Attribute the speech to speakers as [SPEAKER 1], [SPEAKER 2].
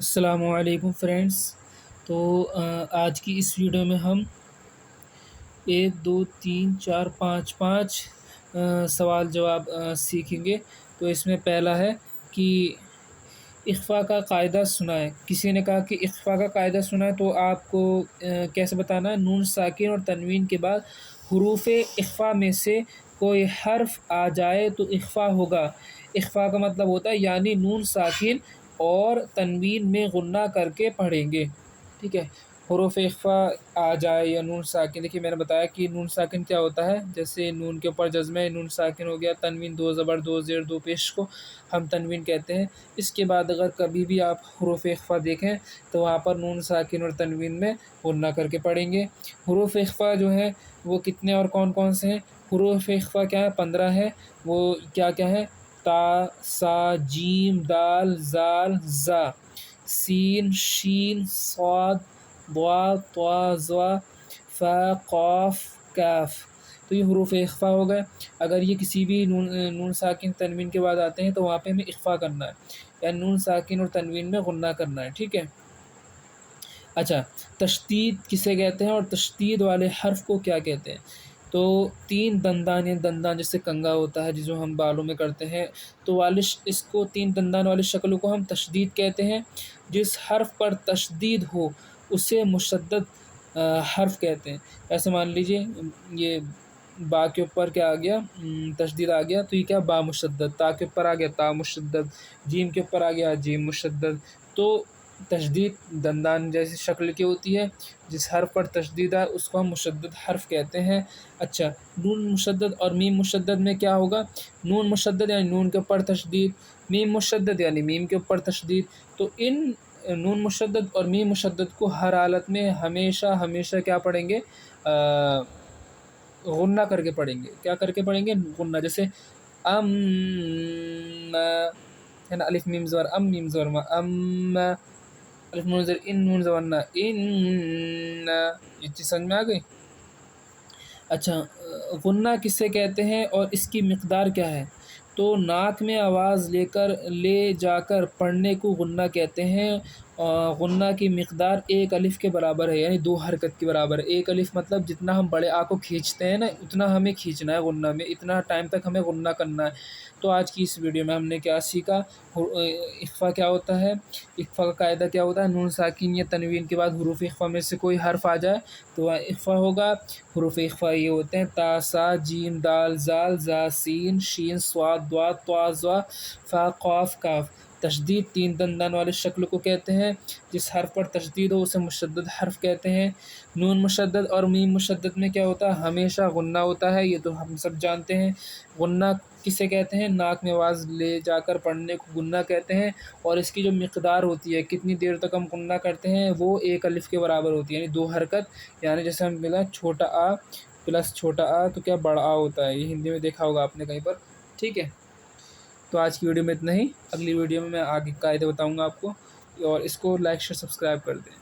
[SPEAKER 1] السلام علیکم فرینڈس۔ تو آج کی اس ویڈیو میں ہم 1 2 3 4 5 سوال جواب سیکھیں گے۔ تو اس میں پہلا ہے کہ اخفاء کا قاعدہ سنائیں۔ کسی نے کہا کہ اخفاء کا قاعدہ سنائیں، تو آپ کو کیسے بتانا ہے؟ نون ساکن اور تنوین کے بعد حروف اخفاء میں سے کوئی حرف آ جائے تو اخفاء ہوگا۔ اخفاء کا مطلب ہوتا ہے یعنی نون ساکن اور تنوین میں غنہ کر کے پڑھیں گے، ٹھیک ہے۔ حروف اخفاء آ جائے یا نون ساکن، دیکھیے میں نے بتایا کہ نون ساکن کیا ہوتا ہے، جیسے نون کے اوپر جزم ہے، نون ساکن ہو گیا۔ تنوین 2 زبر 2 زیر 2 پیش کو ہم تنوین کہتے ہیں۔ اس کے بعد اگر کبھی بھی آپ حروف اخفاء دیکھیں تو وہاں پر نون ساکن اور تنوین میں غنہ کر کے پڑھیں گے۔ حروف اخفاء جو ہیں وہ کتنے اور کون کون سے ہیں؟ حروف اخفاء کیا ہے؟ 15 ہے۔ وہ کیا کیا ہے؟ تا، سا، جیم، دال، زال، زا، سین، شین، صاد، ضاد، طا، ظا، فا، قاف، کاف۔ تو یہ حروف اخفاء ہو گئے۔ اگر یہ کسی بھی نون ساکن تنوین کے بعد آتے ہیں تو وہاں پہ ہمیں اخفاء کرنا ہے، یعنی نون ساکن اور تنوین میں غنہ کرنا ہے، ٹھیک ہے۔ اچھا، تشدید کسے کہتے ہیں اور تشدید والے حرف کو کیا کہتے ہیں؟ تو 3 دندان، یا دندان جیسے کنگا ہوتا ہے جو ہم بالوں میں کرتے ہیں، تو اس کو 3 دندان والی شکل کو ہم تشدید کہتے ہیں۔ جس حرف پر تشدید ہو اسے مشدد حرف کہتے ہیں۔ ایسے مان لیجئے یہ با کے اوپر کیا آ گیا؟ تشدید آ گیا، تو یہ کیا؟ با مشدد۔ تا کے اوپر آ گیا تا مشدد، جیم کے اوپر آ گیا جیم مشدد۔ تو تشدید دندان جیسی شکل کی ہوتی ہے، جس حرف پر تشدید ہے اس کو ہم مشدد حرف کہتے ہیں۔ اچھا، نون مشدد اور میم مشدد میں کیا ہوگا؟ نون مشدد یعنی نون کے اوپر تشدید، میم مشدد یعنی میم کے اوپر تشدید۔ تو ان نون مشدد اور میم مشدد کو ہر حالت میں ہمیشہ کیا پڑھیں گے؟ غنہ کر کے پڑھیں گے۔ کیا کر کے پڑھیں گے؟ غنہ۔ جیسے ام ہے نا، الف میم زبر ام، میم زبر ما، ام، الف نون زبر ان، نون زبر نا، ان، یہ چیز سمجھ میں آ گئی؟ اچھا، غنہ کسے کہتے ہیں اور اس کی مقدار کیا ہے؟ تو ناک میں آواز لے جا کر پڑھنے کو غنہ کہتے ہیں۔ غنہ کی مقدار 1 الف کے برابر ہے، یعنی 2 حرکت کے برابر ہے۔ 1 الف مطلب جتنا ہم بڑے آ کو کھینچتے ہیں نا، اتنا ہمیں کھینچنا ہے غنہ میں، اتنا ٹائم تک ہمیں غنہ کرنا ہے۔ تو آج کی اس ویڈیو میں ہم نے کیا سیکھا؟ اخفاء کیا ہوتا ہے، اخفاء کا قاعدہ کیا ہوتا ہے؟ نون ساکن یا تنوین کے بعد حروف اخفاء میں سے کوئی حرف آ جائے تو اخفاء ہوگا۔ حروف اخفاء یہ ہوتے ہیں تا، سا، جیم، دال، زال، زا، سین، شین، صاد، ضاد، طا، ظا، فا، قاف، کاف۔ تشدید 3 دندان والے شکل کو کہتے ہیں۔ جس حرف پر تشدید ہو اسے مشدد حرف کہتے ہیں۔ نون مشدد اور میم مشدد میں کیا ہوتا ہے؟ ہمیشہ غنہ ہوتا ہے، یہ تو ہم سب جانتے ہیں۔ غنہ کسے کہتے ہیں؟ ناک میں آواز لے جا کر پڑھنے کو غنہ کہتے ہیں، اور اس کی جو مقدار ہوتی ہے، کتنی دیر تک ہم غنہ کرتے ہیں، وہ 1 الف کے برابر ہوتی ہے، یعنی 2 حرکت۔ یعنی جیسے ہم ملا چھوٹا آ پلس چھوٹا آ تو کیا؟ بڑا آ ہوتا ہے۔ یہ ہندی میں دیکھا ہوگا آپ نے کہیں پر، ٹھیک ہے۔ تو آج کی ویڈیو میں اتنا ہی۔ اگلی ویڈیو میں آگے قاعدے بتاؤں گا آپ کو، اور اس کو لائک شیئر سبسکرائب کر دیں۔